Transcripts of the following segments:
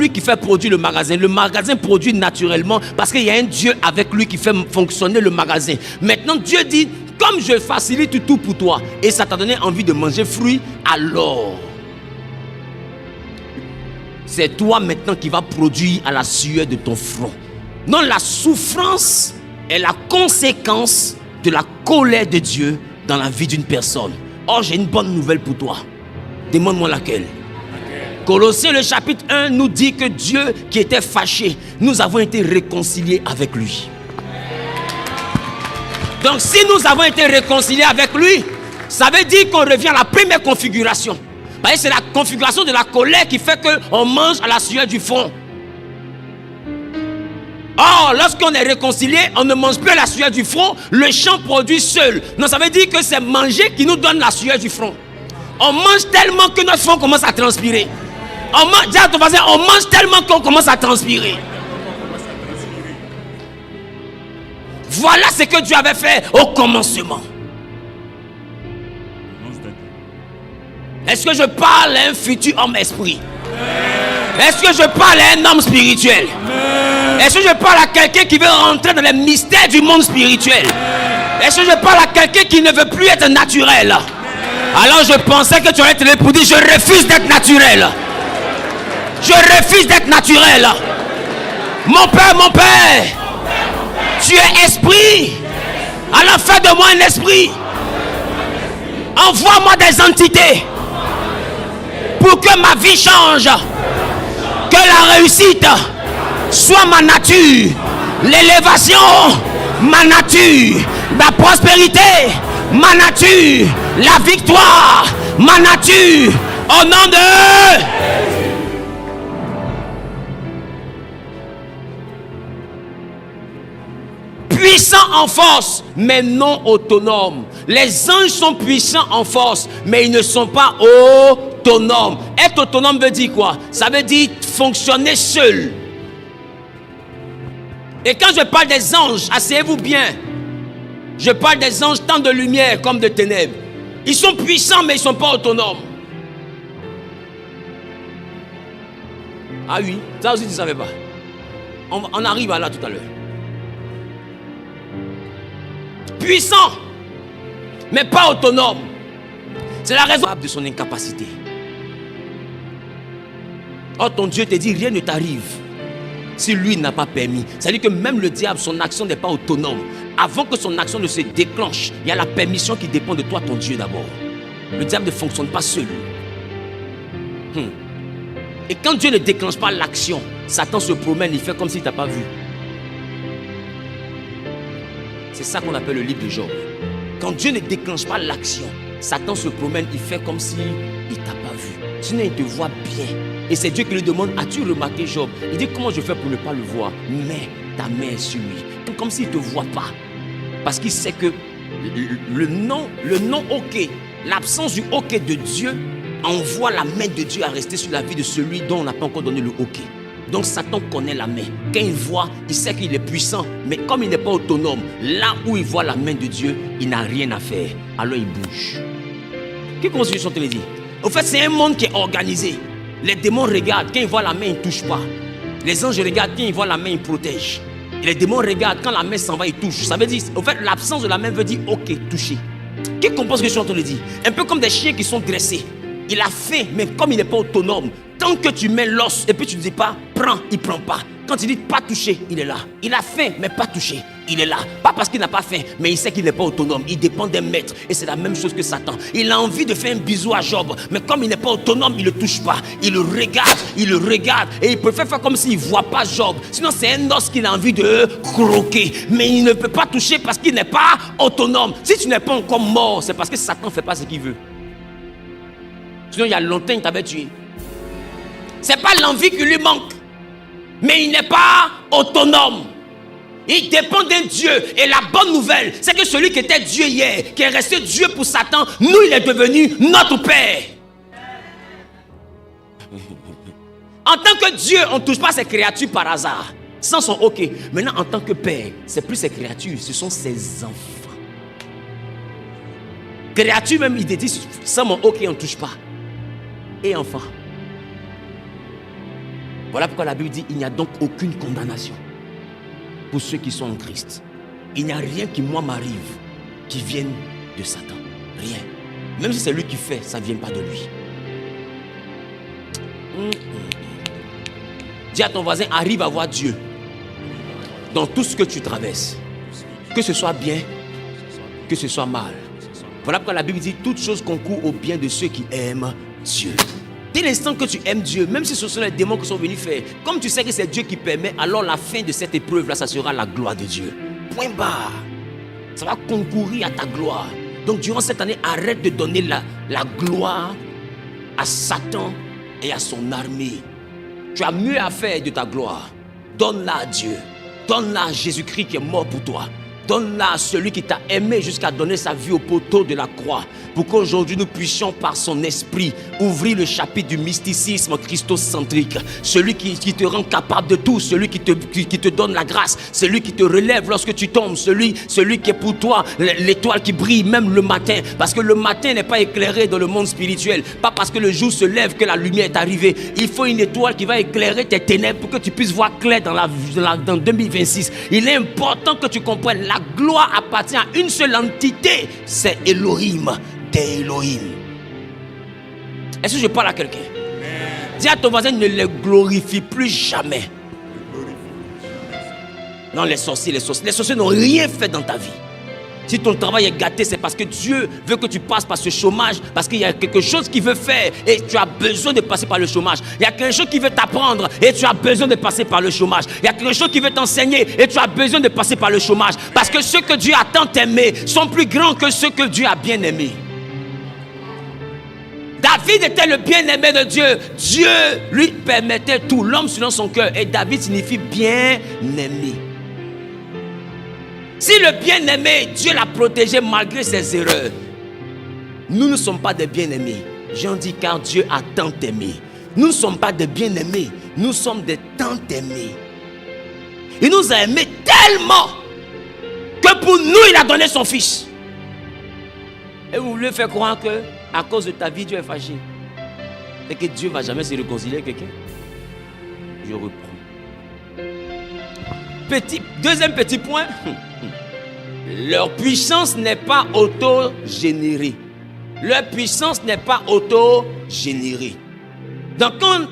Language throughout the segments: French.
lui qui fait produire le magasin. Le magasin produit naturellement parce qu'il y a un Dieu avec lui qui fait fonctionner le magasin. Maintenant, Dieu dit, comme je facilite tout pour toi et ça t'a donné envie de manger fruits, alors c'est toi maintenant qui vas produire à la sueur de ton front. Non, la souffrance est la conséquence de la colère de Dieu dans la vie d'une personne. Or, j'ai une bonne nouvelle pour toi. Demande-moi laquelle. Colossiens le chapitre 1 nous dit que Dieu qui était fâché, nous avons été réconciliés avec lui. Donc si nous avons été réconciliés avec lui, ça veut dire qu'on revient à la première configuration. C'est la configuration de la colère qui fait qu'on mange à la sueur du front. Or, lorsqu'on est réconcilié, on ne mange plus à la sueur du front, le champ produit seul. Donc ça veut dire que c'est manger qui nous donne la sueur du front. On mange tellement que notre front commence à transpirer. Dis à ton voisin, on mange tellement qu'on commence à transpirer. Voilà ce que Dieu avait fait au commencement. Est-ce que je parle à un futur homme esprit? Est-ce que je parle à un homme spirituel? Est-ce que je parle à quelqu'un qui veut rentrer dans les mystères du monde spirituel? Est-ce que je parle à quelqu'un qui ne veut plus être naturel? Alors je pensais que tu allais te lever pour dire, je refuse d'être naturel. Je refuse d'être naturel. Mon père, tu es esprit. Alors fais de moi un esprit. Envoie-moi des entités pour que ma vie change. Que la réussite soit ma nature. L'élévation, ma nature. La prospérité, ma nature. La victoire, ma nature. Au nom de... Puissants en force, mais non autonomes. Les anges sont puissants en force, mais ils ne sont pas autonomes. Être autonome veut dire quoi? Ça veut dire fonctionner seul. Et quand je parle des anges, asseyez-vous bien. Je parle des anges tant de lumière comme de ténèbres. Ils sont puissants, mais ils ne sont pas autonomes. Ah oui, ça aussi tu ne savais pas. On arrive à là tout à l'heure. Puissant, mais pas autonome. C'est la raison de son incapacité. Or ton Dieu te dit, rien ne t'arrive si lui n'a pas permis. C'est-à-dire que même le diable, son action n'est pas autonome. Avant que son action ne se déclenche, il y a la permission qui dépend de toi, ton Dieu d'abord. Le diable ne fonctionne pas seul. Et quand Dieu ne déclenche pas l'action, Satan se promène, il fait comme s'il ne t'a pas vu. C'est ça qu'on appelle le livre de Job. Quand Dieu ne déclenche pas l'action, Satan se promène, il fait comme s'il ne t'a pas vu. Sinon, il te voit bien. Et c'est Dieu qui lui demande, as-tu remarqué Job? Il dit, comment je fais pour ne pas le voir? Mets ta main sur lui. Comme s'il ne te voit pas. Parce qu'il sait que le non ok, l'absence du ok de Dieu envoie la main de Dieu à rester sur la vie de celui dont on n'a pas encore donné le ok. Donc Satan connaît la main. Quand il voit, il sait qu'il est puissant. Mais comme il n'est pas autonome, là où il voit la main de Dieu, il n'a rien à faire. Alors il bouge. Qu'est-ce que je suis en train de dire? En fait, c'est un monde qui est organisé. Les démons regardent. Quand ils voient la main, ils ne touchent pas. Les anges regardent. Quand ils voient la main, ils protègent. Et les démons regardent. Quand la main s'en va, ils touchent. Ça veut dire, en fait, l'absence de la main veut dire, ok, toucher. Qu'est-ce qu'on pense que je suis en train de dire? Un peu comme des chiens qui sont dressés. Il a faim, mais comme il n'est pas autonome, tant que tu mets l'os et puis tu ne dis pas, prends, il ne prend pas. Quand tu dis pas toucher, il est là. Il a faim, mais pas touché. Il est là. Pas parce qu'il n'a pas faim, mais il sait qu'il n'est pas autonome. Il dépend d'un maître. Et c'est la même chose que Satan. Il a envie de faire un bisou à Job, mais comme il n'est pas autonome, il ne le touche pas. Il le regarde. Et il préfère faire comme s'il ne voit pas Job. Sinon, c'est un os qu'il a envie de croquer. Mais il ne peut pas toucher parce qu'il n'est pas autonome. Si tu n'es pas encore mort, c'est parce que Satan ne fait pas ce qu'il veut. Sinon, il y a longtemps, il t'avait tué. Ce n'est pas l'envie qui lui manque. Mais il n'est pas autonome. Il dépend d'un Dieu. Et la bonne nouvelle, c'est que celui qui était Dieu hier, qui est resté Dieu pour Satan, nous, il est devenu notre Père. En tant que Dieu, on ne touche pas ses créatures par hasard. Sans son OK. Maintenant, en tant que Père, c'est plus ses créatures, ce sont ses enfants. Créatures même, il te dit, sans mon OK, on ne touche pas. Et enfant. Voilà pourquoi la Bible dit, il n'y a donc aucune condamnation pour ceux qui sont en Christ. Il n'y a rien qui moi m'arrive qui vienne de Satan. Rien. Même si c'est lui qui fait, ça ne vient pas de lui. Dis à ton voisin, arrive à voir Dieu dans tout ce que tu traverses. Que ce soit bien, que ce soit mal. Voilà pourquoi la Bible dit, toute chose concourt au bien de ceux qui aiment Dieu. Dès l'instant que tu aimes Dieu, même si ce sont les démons qui sont venus faire, comme tu sais que c'est Dieu qui permet, alors la fin de cette épreuve-là, ça sera la gloire de Dieu. Point barre. Ça va concourir à ta gloire. Donc durant cette année, arrête de donner la gloire à Satan et à son armée. Tu as mieux à faire de ta gloire. Donne-la à Dieu. Donne-la à Jésus-Christ qui est mort pour toi. Donne-la à celui qui t'a aimé jusqu'à donner sa vie au poteau de la croix. Pour qu'aujourd'hui nous puissions par son esprit ouvrir le chapitre du mysticisme christocentrique. Celui qui te rend capable de tout. Celui qui te donne la grâce. Celui qui te relève lorsque tu tombes. Celui qui est pour toi l'étoile qui brille même le matin. Parce que le matin n'est pas éclairé dans le monde spirituel. Pas parce que le jour se lève que la lumière est arrivée. Il faut une étoile qui va éclairer tes ténèbres pour que tu puisses voir clair dans 2026. Il est important que tu comprennes. La gloire appartient à une seule entité. C'est Elohim. Des Elohim. Est-ce que je parle à quelqu'un? Dis à ton voisin, ne les glorifie plus jamais. Non, les sorciers n'ont rien fait dans ta vie. Si ton travail est gâté, c'est parce que Dieu veut que tu passes par ce chômage, parce qu'il y a quelque chose qu'il veut faire et tu as besoin de passer par le chômage. Il y a quelque chose qui veut t'apprendre et tu as besoin de passer par le chômage. Il y a quelque chose qui veut t'enseigner et tu as besoin de passer par le chômage. Parce que ceux que Dieu a tant aimés sont plus grands que ceux que Dieu a bien aimés. David était le bien-aimé de Dieu. Dieu lui permettait tout. L'homme selon son cœur. Et David signifie bien-aimé. Si le bien-aimé, Dieu l'a protégé malgré ses erreurs. Nous ne sommes pas des bien-aimés. J'en dis car Dieu a tant aimé. Nous ne sommes pas des bien-aimés. Nous sommes des tant aimés. Il nous a aimés tellement que pour nous, il a donné son fils. Et vous voulez faire croire que à cause de ta vie, Dieu est fâché. Et que Dieu ne va jamais se réconcilier avec quelqu'un. Je reprends. Deuxième petit point. Leur puissance n'est pas auto-générée. Leur puissance n'est pas auto-générée. Donc quand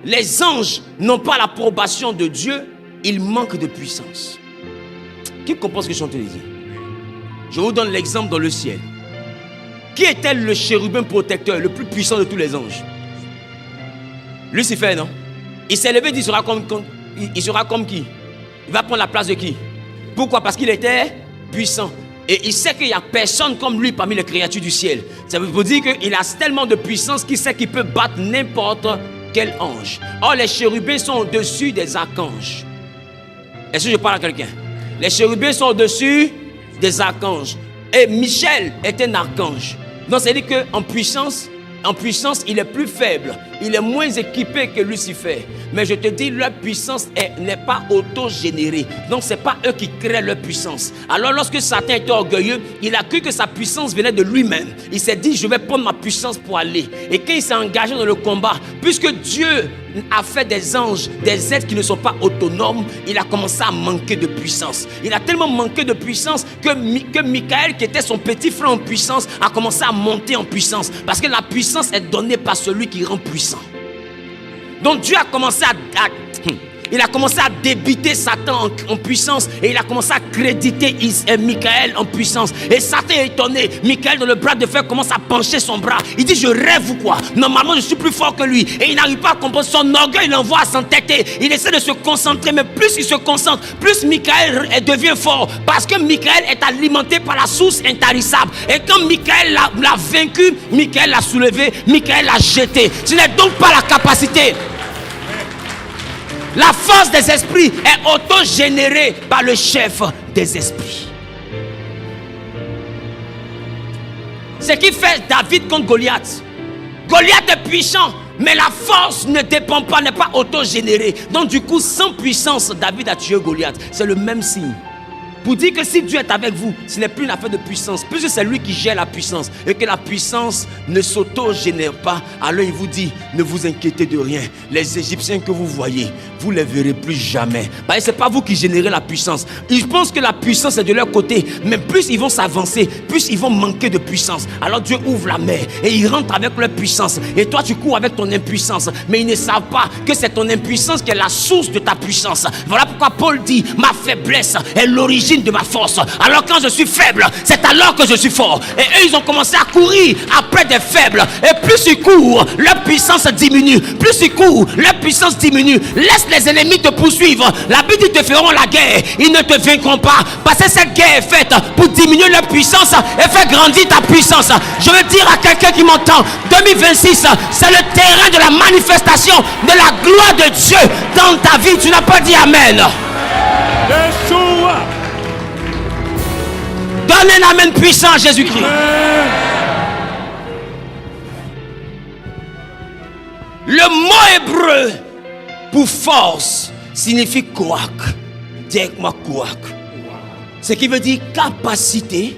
les anges n'ont pas l'approbation de Dieu, ils manquent de puissance. Qui comprend ce que je suis en train de dire? Je vous donne l'exemple dans le ciel. Qui était le chérubin protecteur, le plus puissant de tous les anges? Lucifer, non? Il s'est levé, il sera comme qui? Il va prendre la place de qui? Pourquoi? Parce qu'il était puissant. Et il sait qu'il n'y a personne comme lui parmi les créatures du ciel. Ça veut dire qu'il a tellement de puissance qu'il sait qu'il peut battre n'importe quel ange. Or, les chérubins sont au-dessus des archanges. Est-ce que je parle à quelqu'un? Les chérubins sont au-dessus des archanges. Et Michel est un archange. Donc, c'est-à-dire qu'en puissance, il est plus faible. Il est moins équipé que Lucifer. Mais je te dis, leur puissance n'est pas auto-générée. Donc, ce n'est pas eux qui créent leur puissance. Alors, lorsque Satan était orgueilleux, il a cru que sa puissance venait de lui-même. Il s'est dit, je vais prendre ma puissance pour aller. Et quand il s'est engagé dans le combat, puisque Dieu a fait des anges, des êtres qui ne sont pas autonomes, il a commencé à manquer de puissance. Il a tellement manqué de puissance que Michael, qui était son petit frère en puissance, a commencé à monter en puissance. Parce que la puissance est donnée par celui qui rend puissant. Donc Dieu a commencé à débiter Satan en puissance et il a commencé à créditer Michael en puissance. Et Satan est étonné. Michael, dans le bras de fer, commence à pencher son bras. Il dit, je rêve ou quoi? Normalement, je suis plus fort que lui. Et il n'arrive pas à comprendre. Son orgueil l'envoie à s'entêter. Il essaie de se concentrer, mais plus il se concentre, plus Michael devient fort. Parce que Michael est alimenté par la source intarissable. Et quand Michael l'a vaincu, Michael l'a soulevé, Michael l'a jeté. Ce n'est donc pas la capacité. La force des esprits est auto-générée par le chef des esprits. Ce qui fait David contre Goliath. Goliath est puissant, mais la force ne dépend pas, n'est pas auto-générée. Donc du coup, sans puissance, David a tué Goliath. C'est le même signe. Pour dire que si Dieu est avec vous, ce n'est plus une affaire de puissance. Puisque c'est lui qui gère la puissance. Et que la puissance ne s'auto-génère pas. Alors il vous dit, ne vous inquiétez de rien. Les Égyptiens que vous voyez, vous ne les verrez plus jamais. Parce que ce n'est pas vous qui générez la puissance. Ils pensent que la puissance est de leur côté. Mais plus ils vont s'avancer, plus ils vont manquer de puissance. Alors Dieu ouvre la mer et ils rentrent avec leur puissance. Et toi tu cours avec ton impuissance. Mais ils ne savent pas que c'est ton impuissance qui est la source de ta puissance. Voilà pourquoi Paul dit, ma faiblesse est l'origine de ma force. Alors quand je suis faible, c'est alors que je suis fort. Et eux ils ont commencé à courir après des faibles. Et plus ils courent, leur puissance diminue. Plus ils courent, leur puissance diminue. Laisse les ennemis te poursuivre. La Bible dit, ils te feront la guerre. Ils ne te vaincront pas. Parce que cette guerre est faite pour diminuer leur puissance et faire grandir ta puissance. Je veux dire à quelqu'un qui m'entend, 2026, c'est le terrain de la manifestation de la gloire de Dieu dans ta vie. Tu n'as pas dit amen. Yeshua. Donne un amen puissant à Jésus-Christ. Le mot hébreu pour force signifie koak. Dis avec moi koak. Ce qui veut dire capacité,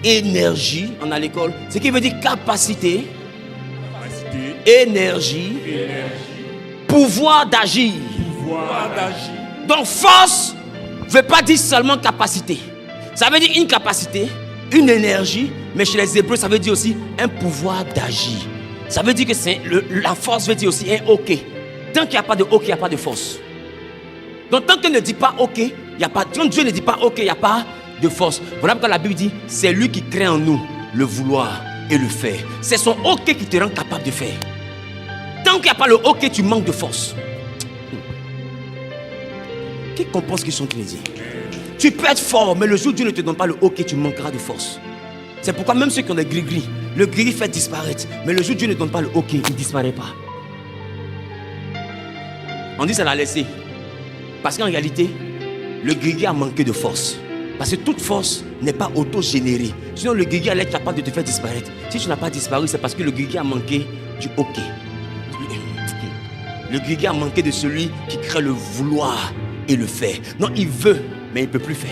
énergie. On a l'école. Ce qui veut dire capacité, énergie, pouvoir d'agir. Donc force ne veut pas dire seulement capacité. Ça veut dire une capacité, une énergie, mais chez les Hébreux, ça veut dire aussi un pouvoir d'agir. Ça veut dire que la force veut dire aussi un OK. Tant qu'il n'y a pas de OK, il n'y a pas de force. Donc tant qu'il ne dit pas OK, il n'y a pas. Quand Dieu ne dit pas OK, il n'y a pas de force. Voilà pourquoi la Bible dit, c'est lui qui crée en nous le vouloir et le faire. C'est son OK qui te rend capable de faire. Tant qu'il n'y a pas le OK, tu manques de force. Qui comprend ce qu'ils sont en train de dire? Tu peux être fort, mais le jour où Dieu ne te donne pas le OK, tu manqueras de force. C'est pourquoi même ceux qui ont des gris-gris, le gris fait disparaître. Mais le jour où Dieu ne donne pas le OK, il ne disparaît pas. On dit ça l'a laissé. Parce qu'en réalité, le gris-gris a manqué de force. Parce que toute force n'est pas auto-générée. Sinon le gris-gris allait être capable de te faire disparaître. Si tu n'as pas disparu, c'est parce que le gris-gris a manqué du OK. Le gris-gris a manqué de celui qui crée le vouloir et le faire. Non, il veut, mais il ne peut plus faire.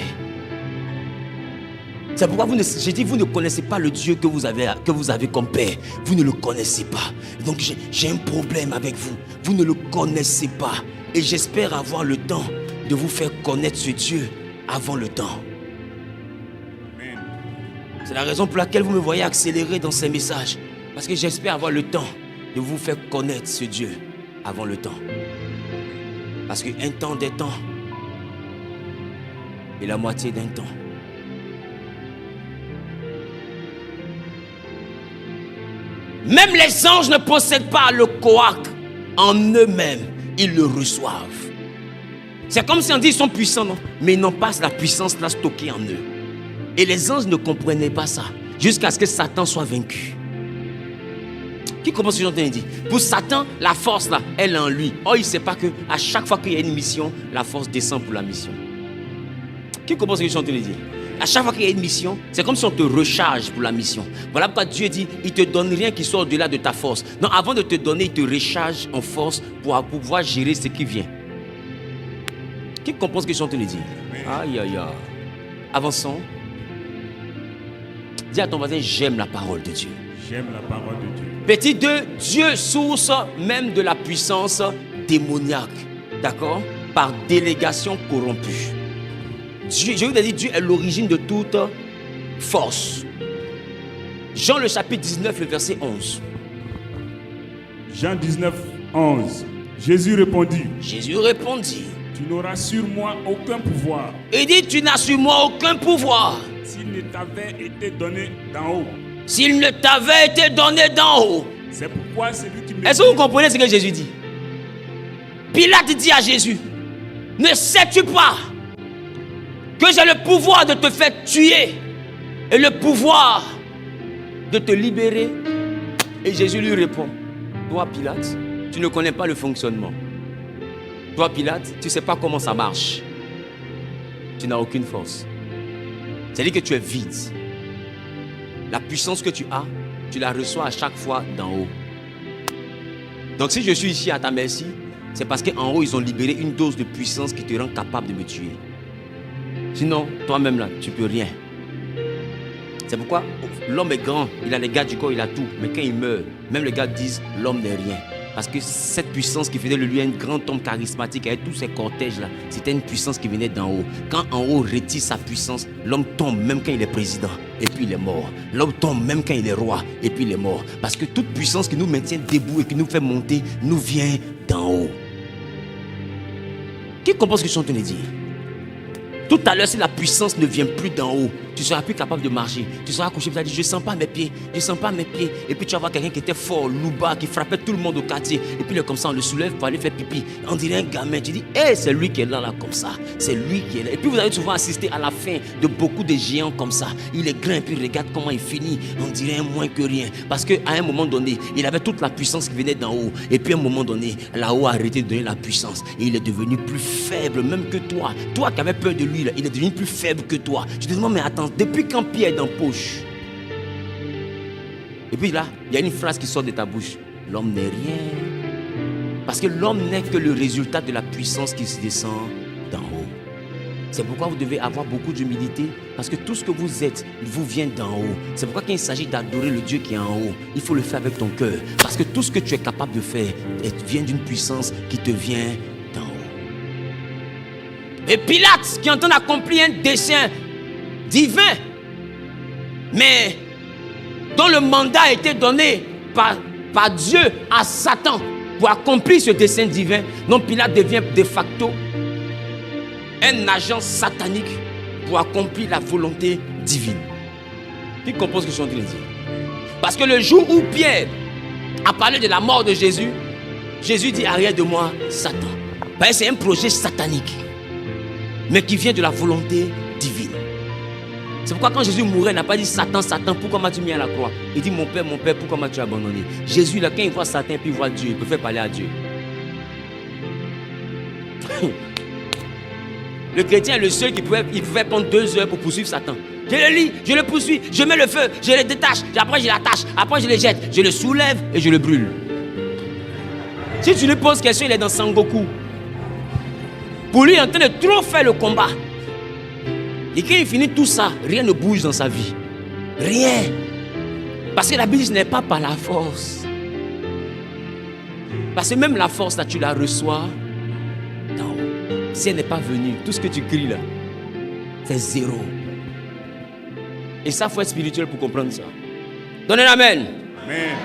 C'est pourquoi j'ai dit, vous ne connaissez pas le Dieu que vous avez comme Père. Vous ne le connaissez pas. Donc j'ai un problème avec vous. Vous ne le connaissez pas. Et j'espère avoir le temps de vous faire connaître ce Dieu avant le temps. C'est la raison pour laquelle vous me voyez accélérer dans ces messages. Parce que j'espère avoir le temps de vous faire connaître ce Dieu avant le temps. Parce qu'un temps des temps est la moitié d'un temps. Même les anges ne possèdent pas le koak en eux-mêmes. Ils le reçoivent. C'est comme si on dit qu'ils sont puissants, non? Mais ils n'ont pas la puissance là stockée en eux. Et les anges ne comprenaient pas ça. Jusqu'à ce que Satan soit vaincu. Qui comprend ce que j'entends dire? Pour Satan, la force là, elle est en lui. Or, il ne sait pas qu'à chaque fois qu'il y a une mission, la force descend pour la mission. Qui comprend ce que j'entends dire? À chaque fois qu'il y a une mission, c'est comme si on te recharge pour la mission. Voilà pourquoi Dieu dit, il ne te donne rien qui soit au-delà de ta force. Non, avant de te donner, il te recharge en force pour pouvoir gérer ce qui vient. Qui comprend ce que je suis en train de dire? Aïe, aïe, aïe. Avançons. Dis à ton voisin, j'aime la parole de Dieu. J'aime la parole de Dieu. Petit 2, Dieu source même de la puissance démoniaque. D'accord? Par délégation corrompue. Dieu, je vous ai dit, Dieu est l'origine de toute force. Jean le chapitre 19, le verset 11. Jean 19, 11. Jésus répondit. Tu n'auras sur moi aucun pouvoir. Il dit, tu n'as sur moi aucun pouvoir. S'il ne t'avait été donné d'en haut. S'il ne t'avait été donné d'en haut. C'est pourquoi celui qui me... Est-ce que vous comprenez ce que Jésus dit? Pilate dit à Jésus, ne sais-tu pas que j'ai le pouvoir de te faire tuer et le pouvoir de te libérer? Et Jésus lui répond, toi Pilate, tu ne connais pas le fonctionnement. Toi Pilate, tu ne sais pas comment ça marche. Tu n'as aucune force. C'est-à-dire que tu es vide. La puissance que tu as, tu la reçois à chaque fois d'en haut. Donc si je suis ici à ta merci, c'est parce qu'en haut ils ont libéré une dose de puissance qui te rend capable de me tuer. Sinon, toi-même là, tu peux rien. C'est pourquoi l'homme est grand, il a les gars du corps, il a tout. Mais quand il meurt, même les gars disent l'homme n'est rien. Parce que cette puissance qui faisait de lui un grand homme charismatique avec tous ces cortèges là, c'était une puissance qui venait d'en haut. Quand en haut retire sa puissance, l'homme tombe même quand il est président et puis il est mort. L'homme tombe même quand il est roi et puis il est mort. Parce que toute puissance qui nous maintient debout et qui nous fait monter nous vient d'en haut. Qui comprend ce que je suis en train de dire? Tout à l'heure, si la puissance ne vient plus d'en haut, tu seras plus capable de marcher. Tu seras couché, tu vas dire, je ne sens pas mes pieds, je ne sens pas mes pieds. Et puis tu vas voir quelqu'un qui était fort, louba, qui frappait tout le monde au quartier. Et puis il est comme ça, on le soulève pour aller faire pipi. On dirait un gamin. Tu dis, hey, c'est lui qui est là, comme ça. C'est lui qui est là. Et puis vous avez souvent assisté à la fin de beaucoup de géants comme ça. Il est grand et puis regarde comment il finit. On dirait un moins que rien. Parce qu'à un moment donné, il avait toute la puissance qui venait d'en haut. Et puis à un moment donné, là-haut a arrêté de donner la puissance. Et il est devenu plus faible même que toi. Toi qui avais peur de lui, là, il est devenu plus faible que toi. Je te demande, mais attends, depuis quand Pierre est dans la poche? Et puis là, il y a une phrase qui sort de ta bouche. L'homme n'est rien. Parce que l'homme n'est que le résultat de la puissance qui se descend d'en haut. C'est pourquoi vous devez avoir beaucoup d'humilité. Parce que tout ce que vous êtes, vous vient d'en haut. C'est pourquoi quand il s'agit d'adorer le Dieu qui est en haut, il faut le faire avec ton cœur. Parce que tout ce que tu es capable de faire vient d'une puissance qui te vient d'en haut. Et Pilate, qui est en train d'accomplir un dessein divin, mais dont le mandat a été donné par Dieu à Satan pour accomplir ce dessein divin, donc Pilate devient de facto un agent satanique pour accomplir la volonté divine. Qui comprend ce que je suis en train de dire? Parce que le jour où Pierre a parlé de la mort de Jésus, Jésus dit, arrière de moi, Satan. Parce que c'est un projet satanique, mais qui vient de la volonté divine. C'est pourquoi quand Jésus mourait, il n'a pas dit Satan, Satan, pourquoi m'as-tu mis à la croix? Il dit mon Père, pourquoi m'as-tu abandonné? Jésus, là, quand il voit Satan et puis il voit Dieu, il peut faire parler à Dieu. Le chrétien est le seul qui pouvait prendre 2 heures pour poursuivre Satan. Je le lis, je le poursuis, je mets le feu, je le détache, après je l'attache, après je le jette, je le soulève et je le brûle. Si tu lui poses question, il est dans Sangoku. Pour lui, il est en train de trop faire le combat. Et quand il finit tout ça, rien ne bouge dans sa vie. Rien. Parce que la Bible dit, ce n'est pas par la force. Parce que même la force, là, tu la reçois d'en haut. Si elle n'est pas venue, tout ce que tu cries là, c'est zéro. Et ça, il faut être spirituel pour comprendre ça. Donnez l'amen. Amen.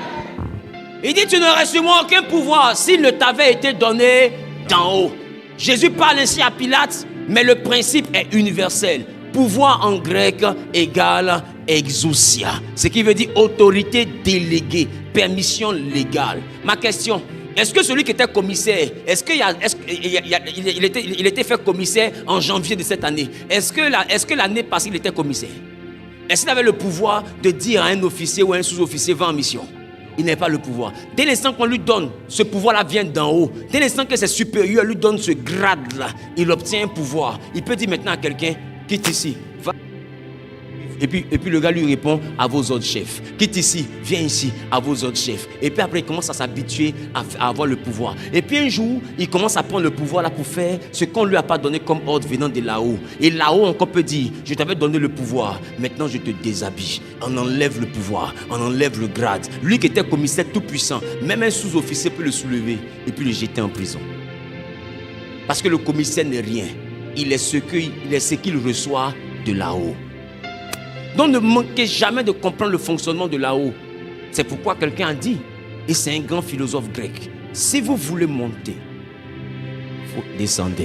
Il dit, tu n'aurais sur moi aucun pouvoir s'il ne t'avait été donné d'en haut. Jésus parle ainsi à Pilate, mais le principe est universel. Pouvoir en grec égale exousia, ce qui veut dire autorité déléguée, permission légale. Ma question, est-ce que celui qui était commissaire, il était fait commissaire en janvier de cette année? Est-ce que l'année passée il était commissaire? Est-ce qu'il avait le pouvoir de dire à un officier ou à un sous-officier va en mission? Il n'a pas le pouvoir. Dès l'instant qu'on lui donne, ce pouvoir-là vient d'en haut. Dès l'instant que ses supérieurs lui donnent ce grade-là, il obtient un pouvoir. Il peut dire maintenant à quelqu'un, quitte ici, va. Et puis le gars lui répond, à vos autres chefs. Quitte ici, viens ici, à vos autres chefs. Et puis après, il commence à s'habituer à avoir le pouvoir. Et puis un jour, il commence à prendre le pouvoir là pour faire ce qu'on ne lui a pas donné comme ordre venant de là-haut. Et là-haut, on peut dire, je t'avais donné le pouvoir, maintenant je te déshabille. On enlève le pouvoir, on enlève le grade. Lui qui était commissaire tout puissant, même un sous-officier peut le soulever et puis le jeter en prison. Parce que le commissaire n'est rien. Il est ce qu'il reçoit de là-haut. Donc ne manquez jamais de comprendre le fonctionnement de là-haut. C'est pourquoi quelqu'un a dit, et c'est un grand philosophe grec, si vous voulez monter, il faut descendre.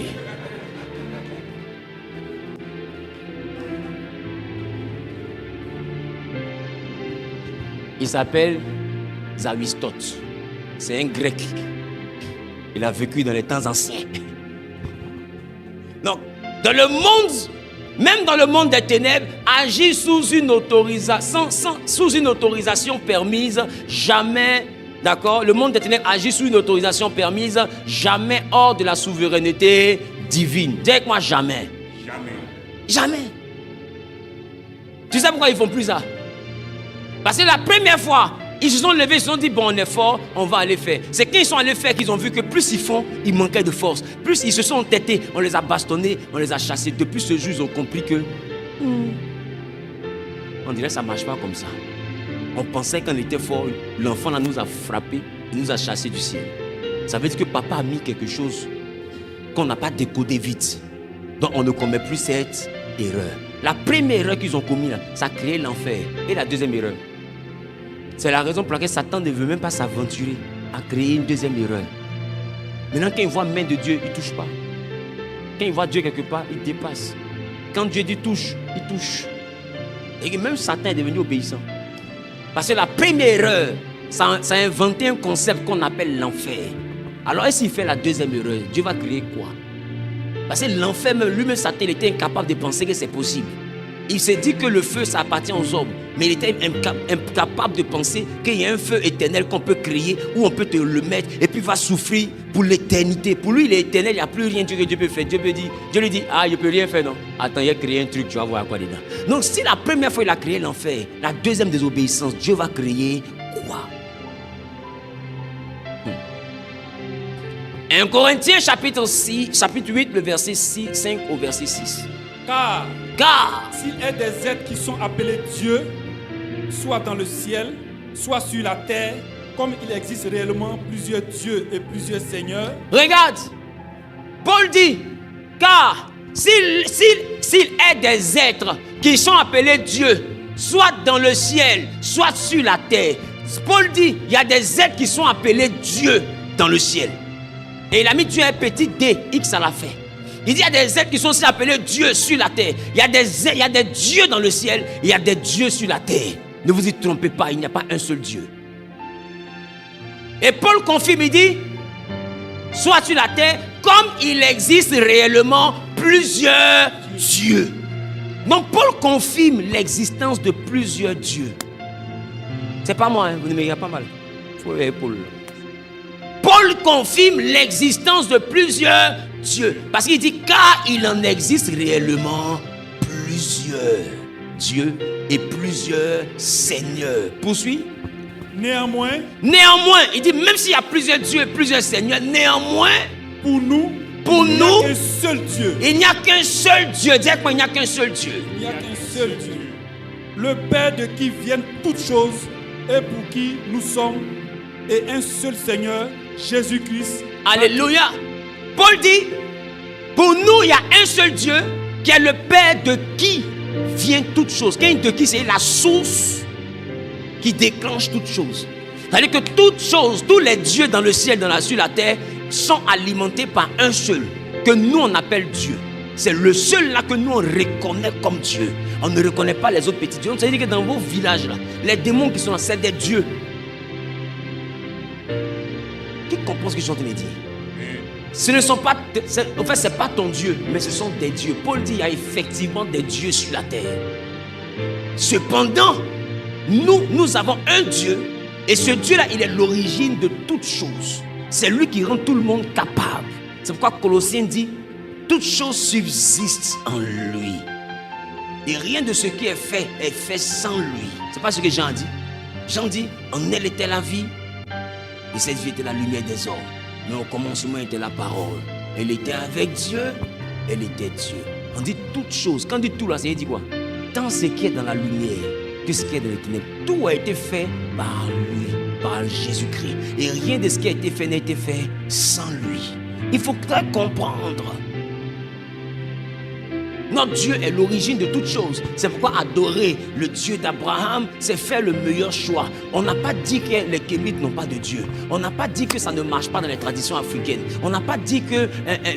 Il s'appelle Zawistote. C'est un grec. Il a vécu dans les temps anciens. Donc, dans le monde, même dans le monde des ténèbres, agir sous une autorisation permise, jamais, d'accord? Le monde des ténèbres agit sous une autorisation permise, jamais hors de la souveraineté divine. Dis avec moi, jamais. Jamais. Jamais. Tu sais pourquoi ils ne font plus ça? Parce que la première fois Ils se sont levés, ils se sont dit, bon, on est fort, on va aller faire. C'est quand ils sont allés faire qu'ils ont vu que plus ils font, ils manquaient de force. Plus ils se sont entêtés, on les a bastonnés, on les a chassés. Depuis ce jour, ils ont compris que on dirait que ça ne marche pas comme ça. On pensait qu'on était fort, l'enfant là nous a frappés, il nous a chassés du ciel. Ça veut dire que papa a mis quelque chose qu'on n'a pas décodé vite. Donc on ne commet plus cette erreur. La première erreur qu'ils ont commise là, ça a créé l'enfer. Et la deuxième erreur, c'est la raison pour laquelle Satan ne veut même pas s'aventurer à créer une deuxième erreur. Maintenant, quand il voit la main de Dieu, il ne touche pas. Quand il voit Dieu quelque part, il dépasse. Quand Dieu dit touche, il touche. Et même Satan est devenu obéissant. Parce que la première erreur, ça a inventé un concept qu'on appelle l'enfer. Alors, s'il fait la deuxième erreur, Dieu va créer quoi? Parce que l'enfer, lui-même, Satan, il était incapable de penser que c'est possible. Il s'est dit que le feu, ça appartient aux hommes. Mais il était incapable de penser qu'il y a un feu éternel qu'on peut créer, où on peut te le mettre, et puis il va souffrir pour l'éternité. Pour lui, il est éternel, il n'y a plus rien que Dieu peut faire. Dieu lui dit, ah, je ne peux rien faire, non. Attends, il a créé un truc, tu vas voir quoi dedans. Donc, si la première fois, il a créé l'enfer, la deuxième désobéissance, Dieu va créer quoi? 1 Corinthiens chapitre 8, le verset 5 au verset 6. Car s'il est des êtres qui sont appelés Dieu, soit dans le ciel, soit sur la terre, comme il existe réellement plusieurs dieux et plusieurs seigneurs. Regarde, Paul dit, car s'il est des êtres qui sont appelés Dieu, soit dans le ciel, soit sur la terre. Paul dit, il y a des êtres qui sont appelés Dieu dans le ciel. Et il a mis Dieu un petit D, X à la fin. Il dit, il y a des êtres qui sont aussi appelés Dieu sur la terre. Il y a des dieux dans le ciel, il y a des dieux sur la terre. Ne vous y trompez pas, il n'y a pas un seul Dieu. Et Paul confirme, il dit, soit sur la terre, comme il existe réellement plusieurs dieux. Donc Paul confirme l'existence de plusieurs dieux. C'est pas moi, hein, vous ne me regardez pas mal. Il faut regarder Paul. Paul confirme l'existence de plusieurs dieux. Parce qu'il dit, car il en existe réellement plusieurs dieux et plusieurs seigneurs. Poursuis. Néanmoins, il dit, même s'il y a plusieurs dieux et plusieurs seigneurs, néanmoins, pour nous, il n'y a qu'un seul Dieu. Il n'y a qu'un seul Dieu. Dis quoi, il n'y a qu'un seul Dieu. Il n'y a qu'un seul Dieu. Le Père de qui viennent toutes choses et pour qui nous sommes, et un seul Seigneur, Jésus-Christ. Alléluia. Paul dit, pour nous, il y a un seul Dieu qui est le Père de qui vient toute chose. Qui de qui, c'est la source qui déclenche toute chose. C'est-à-dire que toutes choses, tous les dieux dans le ciel, sur la terre, sont alimentés par un seul, que nous on appelle Dieu. C'est le seul là que nous on reconnaît comme Dieu. On ne reconnaît pas les autres petits dieux. C'est-à-dire que dans vos villages là, les démons qui sont là, c'est des dieux. Qui comprend ce que je suis en train de dire? Ce ne sont pas, en fait, c'est pas ton Dieu, mais ce sont des dieux. Paul dit, il y a effectivement des dieux sur la terre. Cependant, nous avons un Dieu, et ce Dieu-là, il est l'origine de toutes choses. C'est lui qui rend tout le monde capable. C'est pourquoi Colossiens dit, toutes choses subsistent en lui. Et rien de ce qui est fait sans lui. C'est pas ce que Jean dit. Jean dit, en elle était la vie, et cette vie était la lumière des hommes. Mais au commencement était la parole. Elle était avec Dieu, elle était Dieu. On dit toutes choses. Quand on dit tout là, ça dit quoi? Tant ce qui est dans la lumière que ce qui est dans les ténèbres. Tout a été fait par lui, par Jésus-Christ. Et rien de ce qui a été fait n'a été fait sans lui. Il faut comprendre. Notre Dieu est l'origine de toutes choses. C'est pourquoi adorer le Dieu d'Abraham, c'est faire le meilleur choix. On n'a pas dit que les Kémites n'ont pas de Dieu. On n'a pas dit que ça ne marche pas dans les traditions africaines. On n'a pas dit que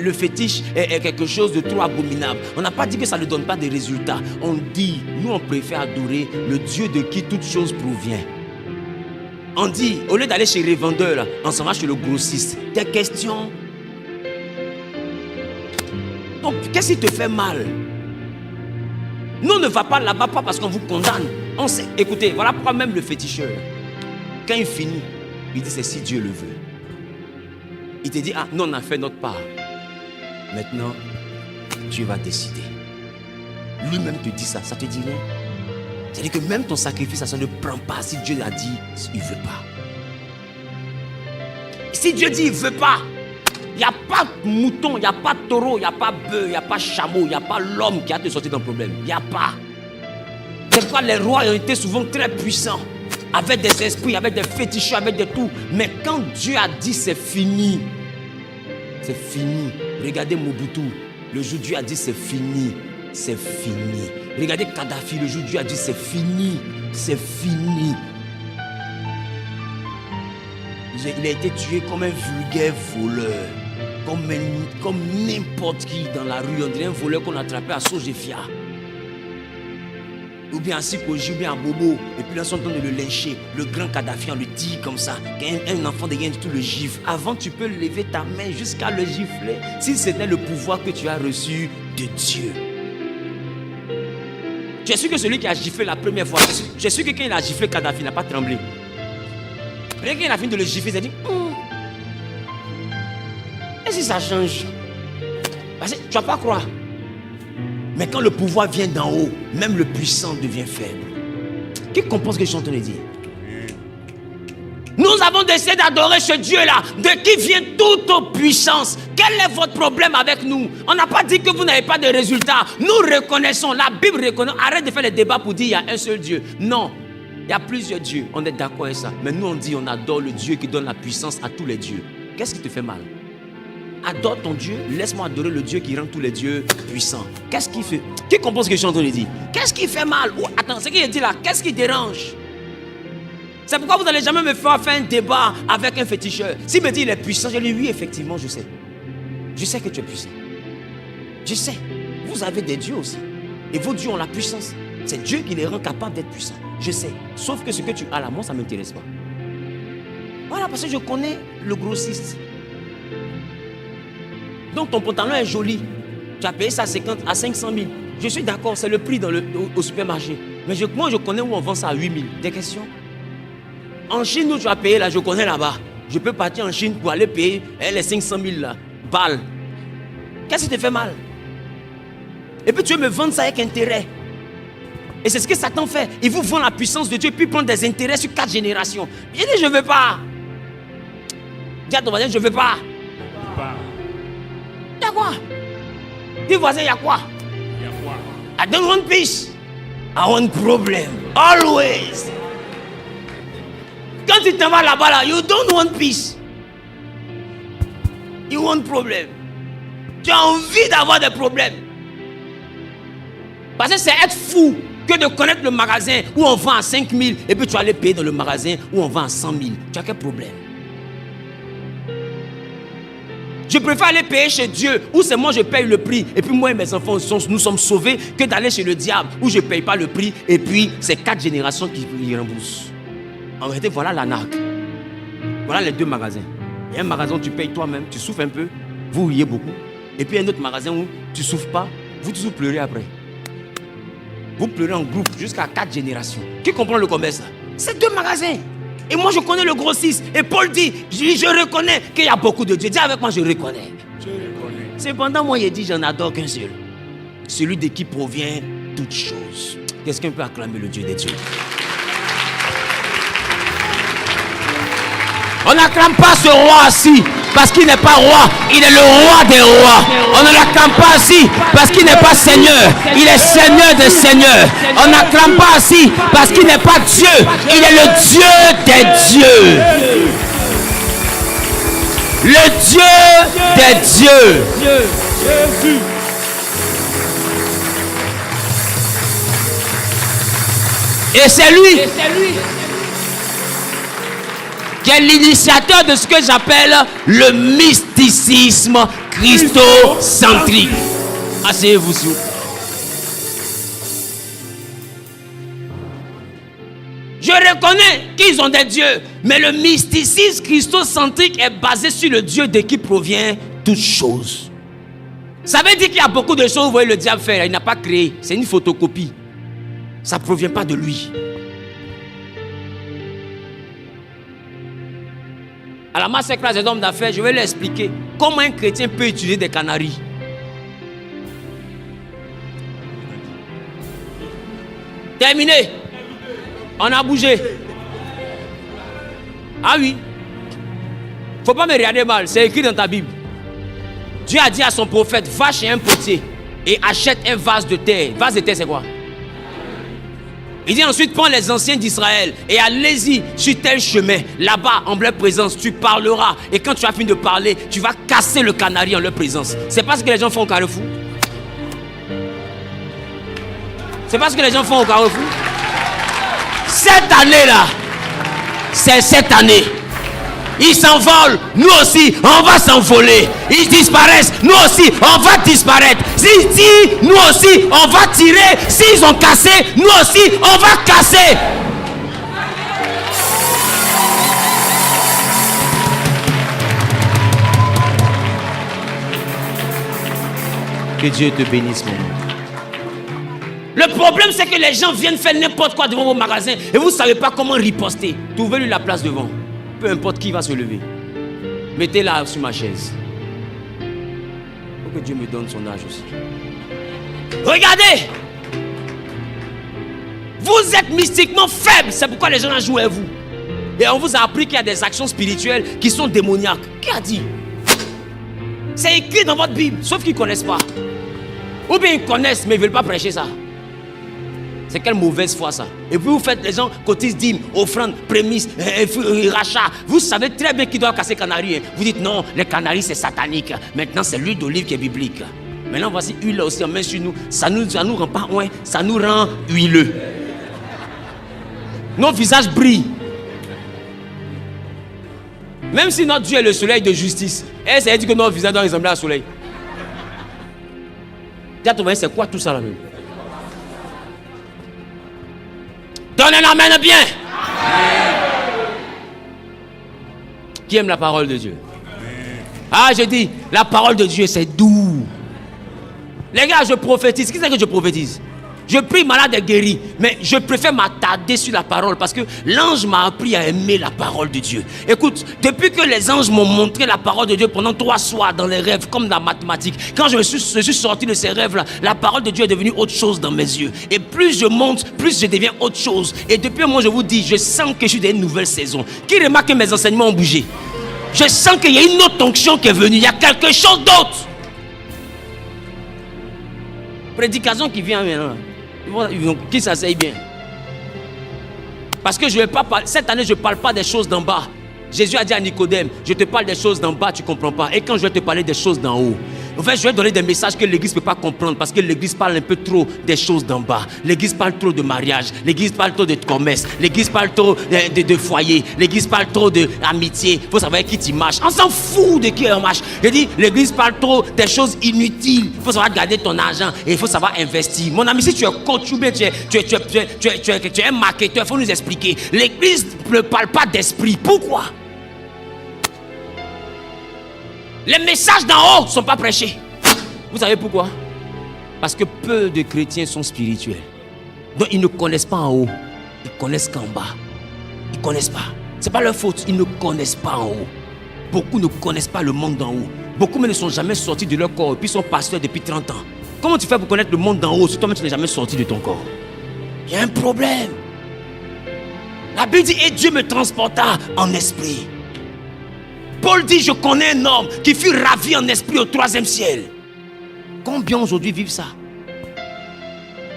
le fétiche est quelque chose de trop abominable. On n'a pas dit que ça ne donne pas de résultats. On dit, nous on préfère adorer le Dieu de qui toute chose provient. On dit, au lieu d'aller chez les vendeurs, là, on s'en va chez le grossiste. Des questions. Donc, qu'est-ce qui te fait mal? Nous, on ne va pas là-bas, pas parce qu'on vous condamne. On sait. Écoutez, voilà pourquoi même le féticheur, quand il finit, il dit c'est si Dieu le veut. Il te dit, ah, nous on a fait notre part. Maintenant, Dieu va décider. Lui-même te dit ça, ça te dit rien. C'est-à-dire que même ton sacrifice, ça ne prend pas si Dieu a dit, il ne veut pas. Si Dieu dit, il ne veut pas, il n'y a pas de mouton, il n'y a pas de taureau, il n'y a pas de bœuf, il n'y a pas de chameau, il n'y a pas l'homme qui a te sortir d'un problème. Il n'y a pas. C'est pourquoi les rois ont été souvent très puissants, avec des esprits, avec des féticheurs, avec des tout. Mais quand Dieu a dit c'est fini, c'est fini. Regardez Mobutu, le jour où Dieu a dit c'est fini, c'est fini. Regardez Kadhafi, le jour où Dieu a dit c'est fini, c'est fini. Il a été tué comme un vulgaire voleur, comme n'importe qui dans la rue. On dirait un voleur qu'on a attrapé à Sojefia. Ou bien à Sikoji, ou bien à Bobo. Et puis là, ils sont en train de le lyncher. Le grand Kadhafi, on le dit comme ça. Qu'un enfant de rien du tout le gifle. Avant, tu peux lever ta main jusqu'à le gifler. Si c'était le pouvoir que tu as reçu de Dieu. Tu es sûr que celui qui a giflé la première fois, je suis sûr que quand il a giflé Kadhafi, il n'a pas tremblé. Après, quand il a fini de le gifler, il a dit et si ça change? Parce que tu ne vas pas croire. Mais quand le pouvoir vient d'en haut, même le puissant devient faible. Qui comprend ce que je suis en train de dire? Nous avons décidé d'adorer ce Dieu-là, de qui vient toute puissance. Quel est votre problème avec nous? On n'a pas dit que vous n'avez pas de résultats. Nous reconnaissons, la Bible reconnaît. Arrête de faire les débats pour dire qu'il y a un seul Dieu. Non, il y a plusieurs dieux. On est d'accord avec ça. Mais nous, on dit on adore le Dieu qui donne la puissance à tous les dieux. Qu'est-ce qui te fait mal? Adore ton Dieu, laisse-moi adorer le Dieu qui rend tous les dieux puissants. Qu'est-ce qui fait? Qui comprend ce que je suis en train de dire? Qu'est-ce qui fait mal? Oh, attends, ce qu'il dit là, qu'est-ce qui dérange? C'est pourquoi vous n'allez jamais me faire un débat avec un féticheur. S'il me dit il est puissant, je lui dis oui, effectivement, je sais. Je sais que tu es puissant. Je sais. Vous avez des dieux aussi. Et vos dieux ont la puissance. C'est Dieu qui les rend capables d'être puissants. Je sais. Sauf que ce que tu as là, moi, ça ne m'intéresse pas. Voilà, parce que je connais le grossiste. Donc ton pantalon est joli. Tu as payé ça à 500 000. Je suis d'accord, c'est le prix au supermarché. Mais moi, je connais où on vend ça à 8 000. Des questions? En Chine, où tu as payé là, je connais là-bas. Je peux partir en Chine pour aller payer les 500 000 là, balles. Qu'est-ce qui te fait mal? Et puis tu veux me vendre ça avec intérêt. Et c'est ce que Satan fait. Il vous vend la puissance de Dieu, puis il prend des intérêts sur 4 générations. Il dit, je ne veux pas. Dis à ton voisin, je ne veux pas. Il y a quoi? Dis voisin, il y a quoi? Il y a quoi? I don't want peace. I want problem. Always. Quand tu t'en vas là-bas, là, you don't want peace. You want problem. Tu as envie d'avoir des problèmes. Parce que c'est être fou que de connaître le magasin où on vend à 5 000 et puis tu vas aller payer dans le magasin où on vend à 100 000. Tu as quel problème? Je préfère aller payer chez Dieu où c'est moi je paye le prix et puis moi et mes enfants nous sommes sauvés que d'aller chez le diable où je ne paye pas le prix et puis c'est 4 générations qui remboursent. En réalité, voilà l'arnaque. Voilà les 2 magasins. Il y a un magasin où tu payes toi-même, tu souffres un peu, vous riez beaucoup. Et puis il y a un autre magasin où tu ne souffres pas, vous toujours pleurez après. Vous pleurez en groupe jusqu'à 4 générations. Qui comprend le commerce là? C'est 2 magasins. Et moi je connais le grossiste. Et Paul dit, je reconnais qu'il y a beaucoup de Dieu. Dis avec moi, je reconnais. Je reconnais. Cependant, moi il dit, j'en adore qu'un seul. Celui de qui provient toute chose. Quelqu'un peut acclamer le Dieu des dieux? On n'acclame pas ce roi-ci parce qu'il n'est pas roi, il est le roi des rois. On ne l'acclame pas ainsi parce qu'il n'est pas Seigneur, il est Seigneur des seigneurs. On n'acclame pas ainsi parce qu'il n'est pas Dieu, il est le Dieu des dieux. Le Dieu des dieux. Jésus. Et c'est lui qui est l'initiateur de ce que j'appelle le mysticisme christocentrique. Asseyez-vous s'il vous plaît. Je reconnais qu'ils ont des dieux, mais le mysticisme christocentrique est basé sur le Dieu de qui provient toute chose. Ça veut dire qu'il y a beaucoup de choses, vous voyez le diable faire, il n'a pas créé, c'est une photocopie. Ça ne provient pas de lui. À la masterclass des hommes d'affaires, je vais leur expliquer comment un chrétien peut utiliser des canaries. Terminé. On a bougé. Ah oui. Faut pas me regarder mal, c'est écrit dans ta Bible. Dieu a dit à son prophète, va chez un potier et achète un vase de terre. Vase de terre, c'est quoi? Il dit ensuite, prends les anciens d'Israël et allez-y sur tel chemin. Là-bas, en leur présence, tu parleras. Et quand tu as fini de parler, tu vas casser le canari en leur présence. C'est pas ce que les gens font au Carrefour. C'est pas ce que les gens font au Carrefour. Cette année-là, c'est cette année. Ils s'envolent, nous aussi, on va s'envoler. Ils disparaissent, nous aussi, on va disparaître. S'ils tirent, nous aussi, on va tirer. S'ils ont cassé, nous aussi, on va casser. Que Dieu te bénisse, mon ami. Le problème, c'est que les gens viennent faire n'importe quoi devant vos magasins et vous ne savez pas comment riposter. Trouvez-lui la place devant. Peu importe qui va se lever. Mettez-la sur ma chaise. Faut que Dieu me donne son âge aussi. Regardez! Vous êtes mystiquement faible. C'est pourquoi les gens ont joué à vous. Et on vous a appris qu'il y a des actions spirituelles qui sont démoniaques. Qui a dit? C'est écrit dans votre Bible, sauf qu'ils ne connaissent pas. Ou bien ils connaissent, mais ils ne veulent pas prêcher ça. C'est quelle mauvaise foi ça. Et puis vous faites les gens cotisent dîmes, offrandes, prémices, rachats. Vous savez très bien qui doit casser canaries. Hein. Vous dites non, les canaries c'est satanique. Maintenant c'est l'huile d'olive qui est biblique. Maintenant voici huile aussi, on met sur nous. Ça nous rend pas loin, ça nous rend huileux. Nos visages brillent. Même si notre Dieu est le soleil de justice, et ça dit que notre visage doit ressembler au soleil. C'est quoi tout ça là même? Donne un amen bien. Qui aime la parole de Dieu? Ah, je dis, la parole de Dieu, c'est doux. Les gars, je prophétise. Qui c'est que je prophétise? Je prie, malade est guéri. Mais je préfère m'attarder sur la parole parce que l'ange m'a appris à aimer la parole de Dieu. Écoute, depuis que les anges m'ont montré la parole de Dieu pendant 3 soirs dans les rêves, comme dans la mathématique, quand je suis sorti de ces rêves-là, la parole de Dieu est devenue autre chose dans mes yeux. Et plus je monte, plus je deviens autre chose. Et depuis moi, je vous dis, je sens que je suis dans une nouvelle saison. Qui remarque que mes enseignements ont bougé? Je sens qu'il y a une autre onction qui est venue. Il y a quelque chose d'autre. Prédication qui vient maintenant. Qui s'asseye bien. Parce que je vais pas parler, cette année je ne parle pas des choses d'en bas. Jésus a dit à Nicodème, je te parle des choses d'en bas, tu ne comprends pas. Et quand je vais te parler des choses d'en haut, en fait je vais donner des messages que l'église ne peut pas comprendre. Parce que l'église parle un peu trop des choses d'en bas. L'église parle trop de mariage. L'église parle trop de commerce. L'église parle trop de foyer. L'église parle trop d'amitié. Il faut savoir qui tu marches. On s'en fout de qui on marche. Je dis, l'église parle trop des choses inutiles. Il faut savoir garder ton argent et il faut savoir investir. Mon ami, si tu es coach ou bien tu es un marketeur, il faut nous expliquer. L'église ne parle pas d'esprit. Pourquoi? Les messages d'en haut ne sont pas prêchés. Vous savez pourquoi? Parce que peu de chrétiens sont spirituels. Donc ils ne connaissent pas en haut. Ils connaissent qu'en bas. Ils ne connaissent pas. Ce n'est pas leur faute. Ils ne connaissent pas en haut. Beaucoup ne connaissent pas le monde d'en haut. Beaucoup ne sont jamais sortis de leur corps et puis sont pasteurs depuis 30 ans. Comment tu fais pour connaître le monde d'en haut si toi-même tu n'es jamais sorti de ton corps? Il y a un problème. La Bible dit, et Dieu me transporta en esprit. Paul dit, je connais un homme qui fut ravi en esprit au 3e ciel. Combien aujourd'hui vivent ça?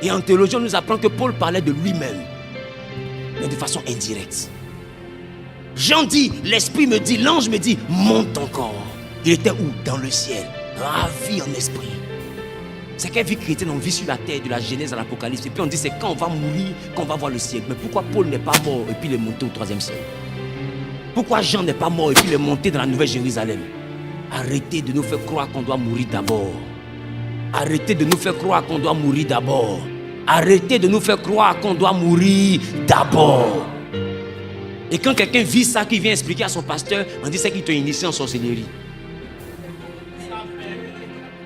Et en théologie, on nous apprend que Paul parlait de lui-même, mais de façon indirecte. Jean dit, l'esprit me dit, l'ange me dit, monte encore. Il était où? Dans le ciel, ravi en esprit. C'est quelle vie chrétienne on vit sur la terre, de la Genèse à l'Apocalypse. Et puis on dit, c'est quand on va mourir qu'on va voir le ciel. Mais pourquoi Paul n'est pas mort et puis il est monté au 3e ciel? Pourquoi Jean n'est pas mort et puis il est monté dans la Nouvelle Jérusalem? Arrêtez de nous faire croire qu'on doit mourir d'abord. Arrêtez de nous faire croire qu'on doit mourir d'abord. Arrêtez de nous faire croire qu'on doit mourir d'abord. Et quand quelqu'un vit ça, qu'il vient expliquer à son pasteur, on dit c'est qu'il t'a initié en sorcellerie.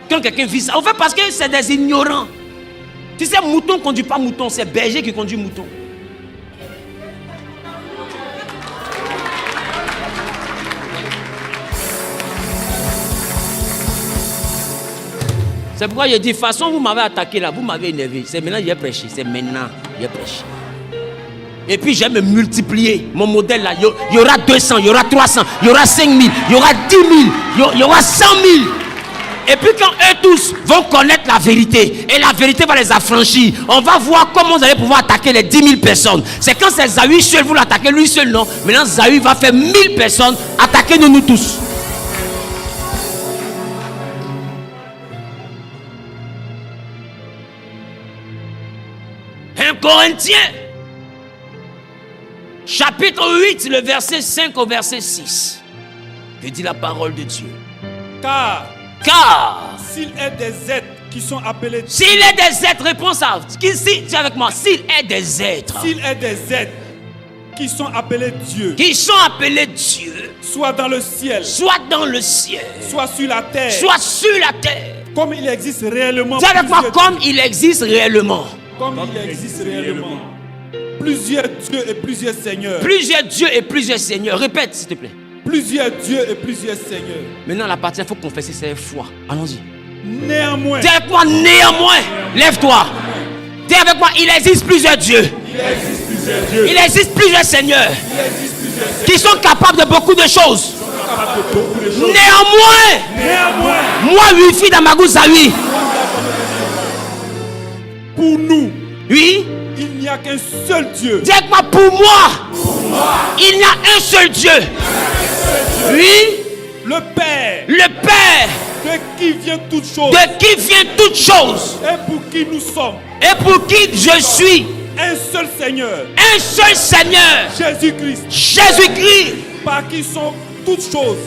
Quand quelqu'un vit ça, en fait parce que c'est des ignorants. Tu sais, mouton ne conduit pas mouton, c'est berger qui conduit mouton. C'est pourquoi je dis, de toute façon, vous m'avez attaqué là, vous m'avez énervé. C'est maintenant que j'ai prêché. C'est maintenant que j'ai prêché. Et puis, je vais me multiplier. Mon modèle là, il y aura 200, il y aura 300, il y aura 5000, il y aura 10 000, il y aura 100 000. Et puis quand eux tous vont connaître la vérité, et la vérité va les affranchir, on va voir comment vous allez pouvoir attaquer les 10 000 personnes. C'est quand c'est Zawi seul, vous l'attaquez, lui seul non. Maintenant Zawi va faire 1000 personnes, attaquez-nous nous tous. Un Corinthien, chapitre 8, le verset 5 au verset 6. Que dit la parole de Dieu? Car S'il est des êtres qui sont appelés Dieu. S'il est des êtres, réponds ça. Dis avec moi. S'il est des êtres. S'il est des êtres qui sont appelés Dieu. Qui sont appelés Dieu. Soit dans le ciel. Soit dans le ciel. Soit sur la terre. Soit sur la terre. Comme il existe réellement. Dis avec moi, comme il existe réellement. Comme il existe réellement. Plusieurs dieux et plusieurs seigneurs. Plusieurs dieux et plusieurs seigneurs. Répète s'il te plaît. Plusieurs dieux et plusieurs seigneurs. Maintenant la partie, il faut confesser ses foi. Allons-y. Néanmoins. Dis avec moi, néanmoins. Lève-toi. Dis avec moi, il existe plusieurs dieux. Il existe plusieurs seigneurs. Qui sont capables de beaucoup de choses. Néanmoins. Moi, Wifi Damagou Zawi. Pour nous. Oui. Il n'y a qu'un seul Dieu. Dis avec moi, pour moi. Il n'y a un seul Dieu. Oui. Le Père. De qui vient toute chose. Et pour qui nous sommes. Et pour qui je suis. Un seul Seigneur. Jésus-Christ. Par qui sont toutes choses.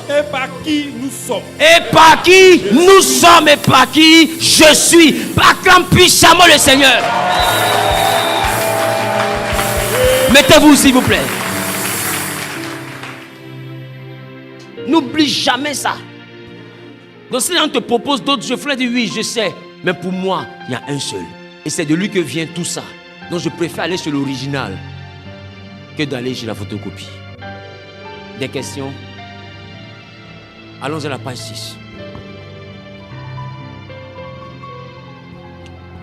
Et par qui nous sommes. Et par qui je suis. Acclame puissamment le Seigneur. Mettez-vous s'il vous plaît. N'oublie jamais ça. Donc si on te propose d'autres, je ferai dire oui, je sais. Mais pour moi, il y a un seul. Et c'est de lui que vient tout ça. Donc je préfère aller sur l'original que d'aller chez la photocopie. Des questions? Allons à la page 6.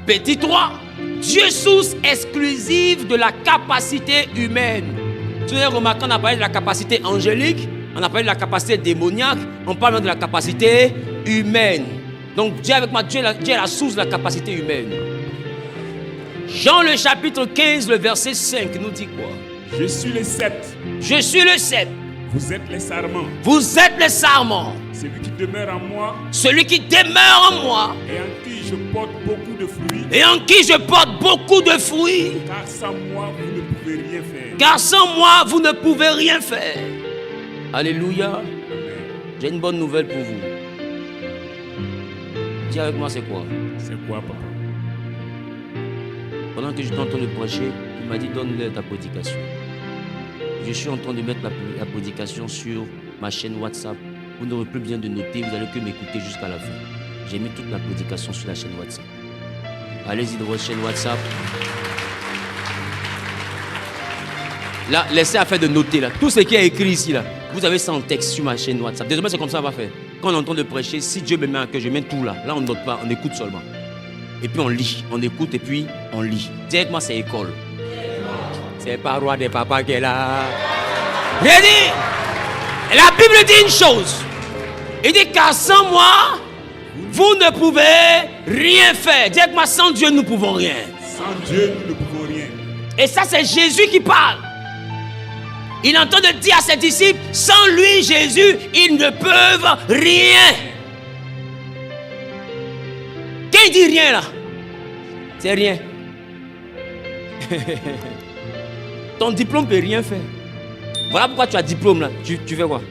Petit 3. Dieu source exclusive de la capacité humaine. Tu as remarqué, on a parlé de la capacité angélique, on a parlé de la capacité démoniaque, on parle de la capacité humaine. Donc Dieu avec moi, Dieu est la source de la capacité humaine. Jean le chapitre 15, le verset 5 nous dit quoi? Je suis le cep. Vous êtes les sarments. Celui qui demeure en moi. Et en qui je porte beaucoup de fruits. Car sans moi, vous ne pouvez rien faire. Alléluia. Amen. J'ai une bonne nouvelle pour vous. Dis avec moi, c'est quoi? C'est quoi, papa? Pendant que je suis en train de prêcher, il m'a dit donne-leur ta prédication. Je suis en train de mettre la prédication sur ma chaîne WhatsApp. Vous n'aurez plus besoin de noter, vous n'allez que m'écouter jusqu'à la fin. J'ai mis toute la prédication sur la chaîne WhatsApp. Allez-y dans votre chaîne WhatsApp. Là, laissez à faire de noter là. Tout ce qui est écrit ici là, vous avez ça en texte sur ma chaîne WhatsApp. Désormais c'est comme ça on va faire. Quand on entend de prêcher, si Dieu me met à cœur, je mets tout là. Là on ne note pas, on écoute seulement. Et puis on lit, on écoute et puis on lit. Dis avec moi c'est école. C'est pas roi des papas qui est là. J'ai dit, la Bible dit une chose. Il dit car sans moi, vous ne pouvez rien faire. Dis avec moi sans Dieu nous ne pouvons rien. Et ça c'est Jésus qui parle. Il entend de dire à ses disciples, sans lui Jésus, ils ne peuvent rien. Qui dit rien là? C'est rien. Ton diplôme ne peut rien faire. Voilà pourquoi tu as diplôme là. Tu fais quoi?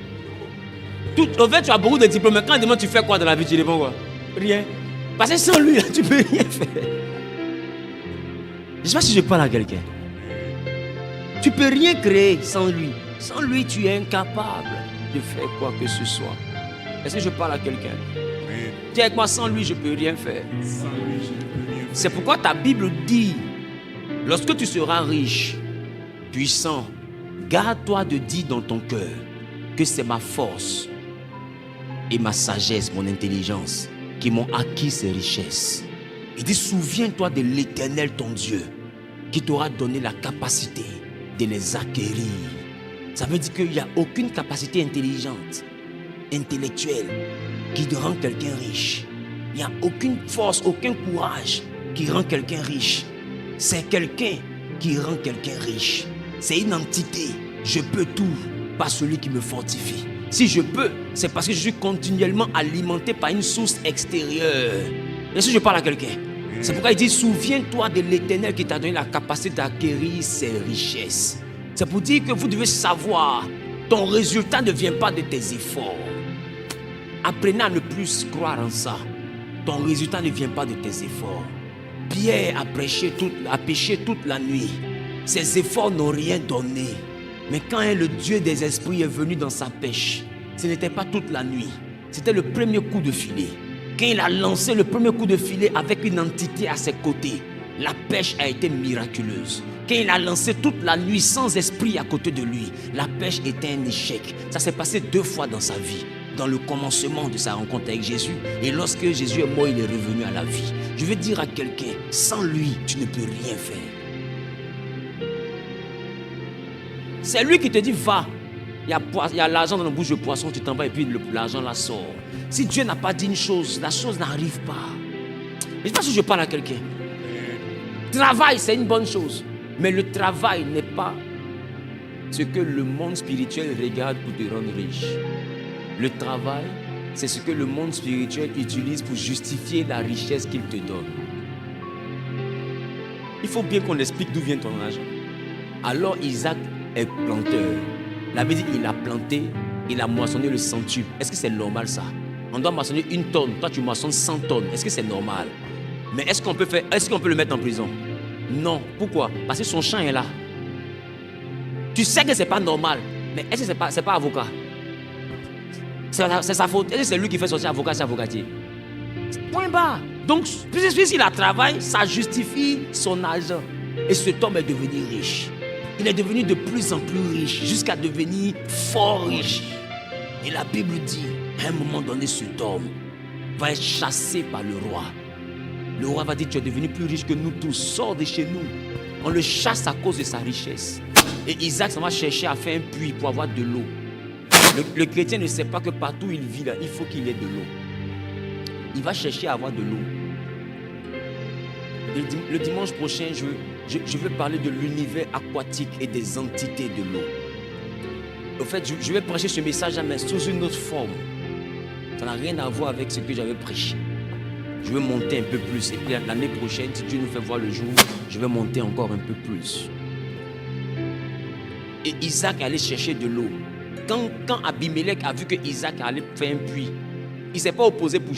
En fait, tu as beaucoup de diplômes. Mais quand on demande tu fais quoi dans la vie, tu réponds quoi? Rien. Parce que sans lui, là, tu ne peux rien faire. Je ne sais pas si je parle à quelqu'un. Tu ne peux rien créer sans lui. Sans lui, tu es incapable de faire quoi que ce soit. Est-ce que je parle à quelqu'un? Dis avec moi, sans lui, je ne peux rien faire. C'est pourquoi ta Bible dit, lorsque tu seras riche, puissant, garde-toi de dire dans ton cœur que c'est ma force et ma sagesse, mon intelligence qui m'ont acquis ces richesses. Il dit, souviens-toi de l'Éternel ton Dieu qui t'aura donné la capacité de les acquérir. Ça veut dire qu'il n'y a aucune capacité intelligente, intellectuelle, qui rend quelqu'un riche. Il n'y a aucune force, aucun courage qui rend quelqu'un riche. C'est quelqu'un qui rend quelqu'un riche. C'est une entité. Je peux tout par celui qui me fortifie. Si je peux, c'est parce que je suis continuellement alimenté par une source extérieure. Et si je parle à quelqu'un, c'est pourquoi il dit, souviens-toi de l'Éternel qui t'a donné la capacité d'acquérir ses richesses. C'est pour dire que vous devez savoir, ton résultat ne vient pas de tes efforts. Apprenez à ne plus croire en ça. Ton résultat ne vient pas de tes efforts. Pierre a péché toute la nuit. Ses efforts n'ont rien donné. Mais quand le Dieu des esprits est venu dans sa pêche, ce n'était pas toute la nuit. C'était le premier coup de filet. Quand il a lancé le premier coup de filet avec une entité à ses côtés, la pêche a été miraculeuse. Quand il a lancé toute la nuit sans esprit à côté de lui, la pêche était un échec. Ça s'est passé 2 fois dans sa vie. Dans le commencement de sa rencontre avec Jésus, et lorsque Jésus est mort, il est revenu à la vie. Je veux dire à quelqu'un, sans lui, tu ne peux rien faire. C'est lui qui te dit, va. Il y a l'argent dans la bouche de poisson, tu t'en vas et puis l'argent la sort. Si Dieu n'a pas dit une chose, la chose n'arrive pas. Je ne sais pas si je parle à quelqu'un. Travail, c'est une bonne chose. Mais le travail n'est pas ce que le monde spirituel regarde pour te rendre riche. Le travail, c'est ce que le monde spirituel utilise pour justifier la richesse qu'il te donne. Il faut bien qu'on explique d'où vient ton argent. Alors Isaac est planteur. La Bible dit il a planté, il a moissonné le centuple. Est-ce que c'est normal ça? On doit moissonner 1 tonne, toi tu moissonnes 100 tonnes. Est-ce que c'est normal? Mais est-ce qu'on peut le mettre en prison? Non. Pourquoi? Parce que son champ est là. Tu sais que c'est pas normal, mais est-ce que c'est pas avocat? C'est sa faute. Est-ce que c'est lui qui fait sortir avocat, c'est avocatier? Point barre. Donc, puisqu'il a travaillé, ça justifie son argent. Et cet homme est devenu riche. Il est devenu de plus en plus riche, jusqu'à devenir fort riche. Et la Bible dit, à un moment donné, cet homme va être chassé par le roi. Le roi va dire, tu es devenu plus riche que nous tous, sors de chez nous. On le chasse à cause de sa richesse. Et Isaac s'en va chercher à faire un puits pour avoir de l'eau. Le chrétien ne sait pas que partout où il vit là, il faut qu'il ait de l'eau. Il va chercher à avoir de l'eau. Le dimanche prochain, je veux parler de l'univers aquatique et des entités de l'eau. En fait, je vais prêcher ce message mais sous une autre forme. Ça n'a rien à voir avec ce que j'avais prêché. Je veux monter un peu plus. Et puis l'année prochaine, si Dieu nous fait voir le jour, je vais monter encore un peu plus. Et Isaac allait chercher de l'eau. Quand Abimelech a vu que Isaac allait faire un puits, il ne s'est pas opposé pour